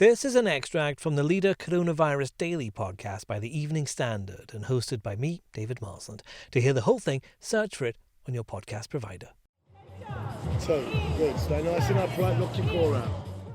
This is an extract from the Leader Coronavirus Daily podcast by the Evening Standard and hosted by me, David Marsland. To hear the whole thing, search for it on your podcast provider. So, good. Stay nice and upright, lock your core out.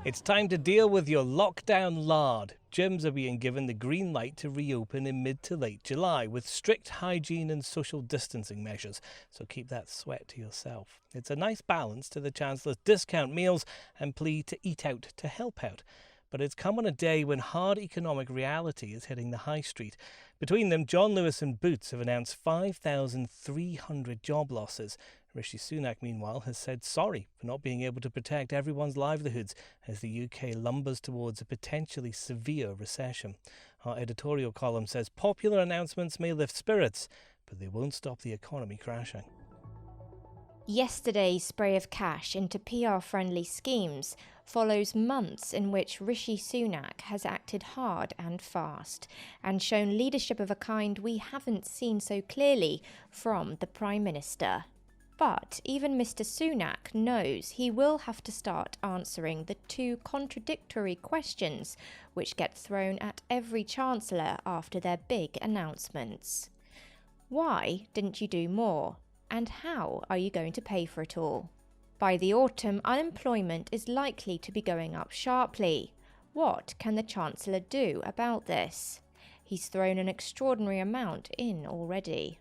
It's time to deal with your lockdown lard. Gyms are being given the green light to reopen in mid to late July with strict hygiene and social distancing measures, so keep that sweat to yourself. It's a nice balance to the Chancellor's discount meals and plea to eat out to help out. But it's come on a day when hard economic reality is hitting the high street. Between them, John Lewis and Boots have announced 5,300 job losses. Rishi Sunak, meanwhile, has said sorry for not being able to protect everyone's livelihoods as the UK lumbers towards a potentially severe recession. Our editorial column says popular announcements may lift spirits, but they won't stop the economy crashing. Yesterday's spray of cash into PR-friendly schemes follows months in which Rishi Sunak has acted hard and fast and shown leadership of a kind we haven't seen so clearly from the Prime Minister. But even Mr. Sunak knows he will have to start answering the two contradictory questions which get thrown at every Chancellor after their big announcements. Why didn't you do more? And how are you going to pay for it all? By the autumn, unemployment is likely to be going up sharply. What can the Chancellor do about this? He's thrown an extraordinary amount in already.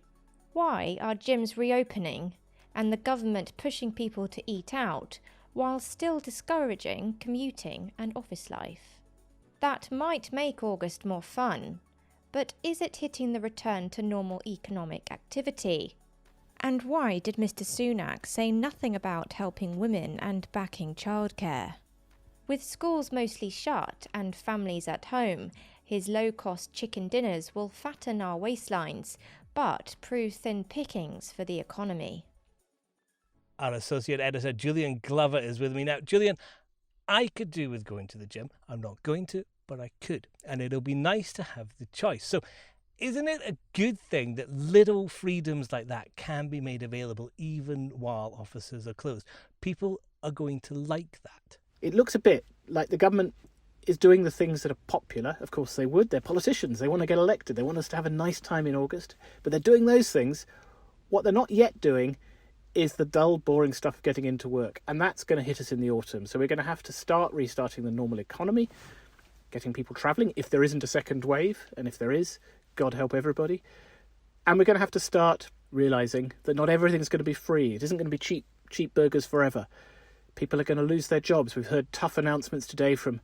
Why are gyms reopening and the government pushing people to eat out while still discouraging commuting and office life? That might make August more fun, but is it hitting the return to normal economic activity? And why did Mr. Sunak say nothing about helping women and backing childcare? With schools mostly shut and families at home, his low-cost chicken dinners will fatten our waistlines, but prove thin pickings for the economy. Our associate editor, Julian Glover, is with me now. Julian, I could do with going to the gym. I'm not going to, but I could. And it'll be nice to have the choice. So isn't it a good thing that little freedoms like that can be made available even while offices are closed? People are going to like that. It looks a bit like the government is doing the things that are popular. Of course they would. They're politicians. They want to get elected. They want us to have a nice time in August. But they're doing those things. What they're not yet doing is the dull, boring stuff of getting into work. And that's going to hit us in the autumn. So we're going to have to start restarting the normal economy, getting people travelling if there isn't a second wave. And if there is, God help everybody. And we're going to have to start realising that not everything's going to be free. It isn't going to be cheap burgers forever. People are going to lose their jobs. We've heard tough announcements today from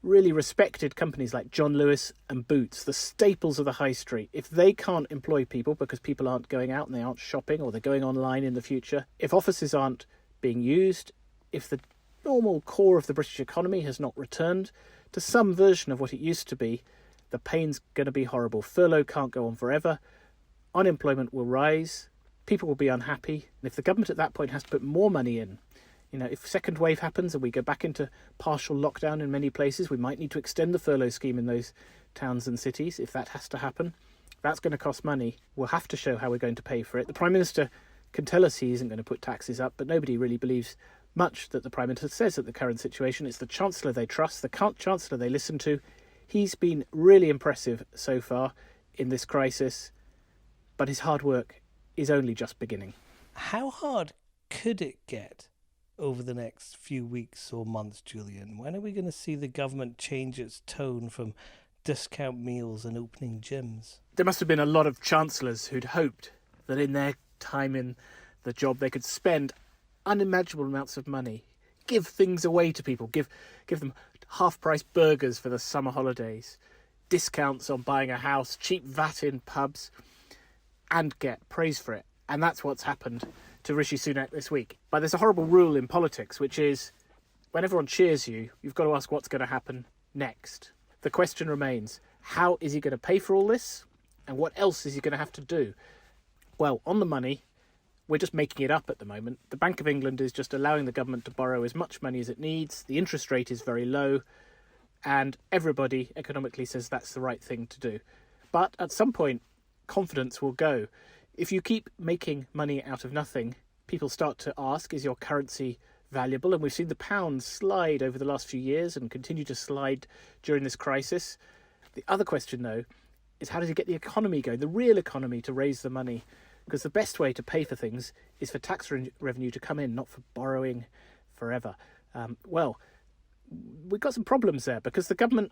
really respected companies like John Lewis and Boots, the staples of the high street. If they can't employ people because people aren't going out and they aren't shopping or they're going online in the future, if offices aren't being used, if the normal core of the British economy has not returned to some version of what it used to be, the pain's going to be horrible. Furlough can't go on forever. Unemployment will rise. People will be unhappy. And if the government at that point has to put more money in, if second wave happens and we go back into partial lockdown in many places, we might need to extend the furlough scheme in those towns and cities. If that has to happen, that's going to cost money. We'll have to show how we're going to pay for it. The Prime Minister can tell us he isn't going to put taxes up, but nobody really believes much that the Prime Minister says at the current situation. It's the Chancellor they trust, the Chancellor they listen to. He's been really impressive so far in this crisis, but his hard work is only just beginning. How hard could it get over the next few weeks or months, Julian? When are we going to see the government change its tone from discount meals and opening gyms? There must have been a lot of chancellors who'd hoped that in their time in the job they could spend unimaginable amounts of money, give things away to people, give them half-price burgers for the summer holidays, discounts on buying a house, cheap VAT in pubs, and get praise for it. And that's what's happened to Rishi Sunak this week. But there's a horrible rule in politics, which is when everyone cheers you, you've got to ask what's going to happen next. The question remains, how is he going to pay for all this? And what else is he going to have to do? Well, on the money, we're just making it up at the moment. The Bank of England is just allowing the government to borrow as much money as it needs. The interest rate is very low. And everybody economically says that's the right thing to do. But at some point, confidence will go. If you keep making money out of nothing, people start to ask, is your currency valuable, and we've seen the pound slide over the last few years and continue to slide during this crisis. The other question, though, is how does he get the economy going, the real economy, to raise the money? Because the best way to pay for things is for tax revenue to come in, not for borrowing forever. Well, we've got some problems there because the government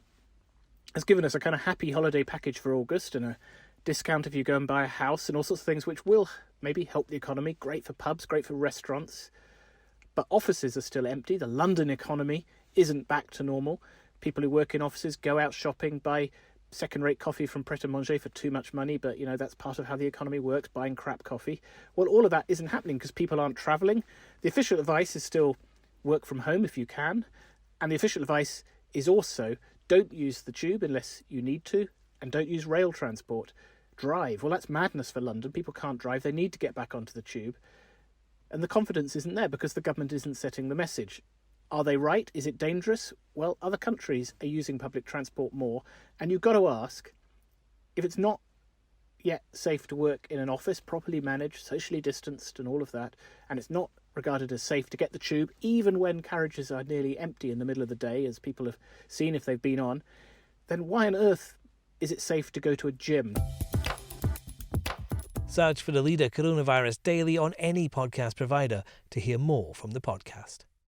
has given us a kind of happy holiday package for August and a discount if you go and buy a house and all sorts of things which will maybe help the economy. Great for pubs, great for restaurants. But offices are still empty. The London economy isn't back to normal. People who work in offices go out shopping, buy second-rate coffee from Pret a Manger for too much money, but, you know, that's part of how the economy works, buying crap coffee. Well, all of that isn't happening because people aren't travelling. The official advice is still work from home if you can. And the official advice is also don't use the tube unless you need to, and don't use rail transport. Drive. Well, that's madness for London. People can't drive. They need to get back onto the tube. And the confidence isn't there because the government isn't setting the message. Are they right? Is it dangerous? Well, other countries are using public transport more. And you've got to ask, if it's not yet safe to work in an office, properly managed, socially distanced and all of that, and it's not regarded as safe to get the tube, even when carriages are nearly empty in the middle of the day, as people have seen if they've been on, then why on earth is it safe to go to a gym? Search for the Leader Coronavirus Daily on any podcast provider to hear more from the podcast.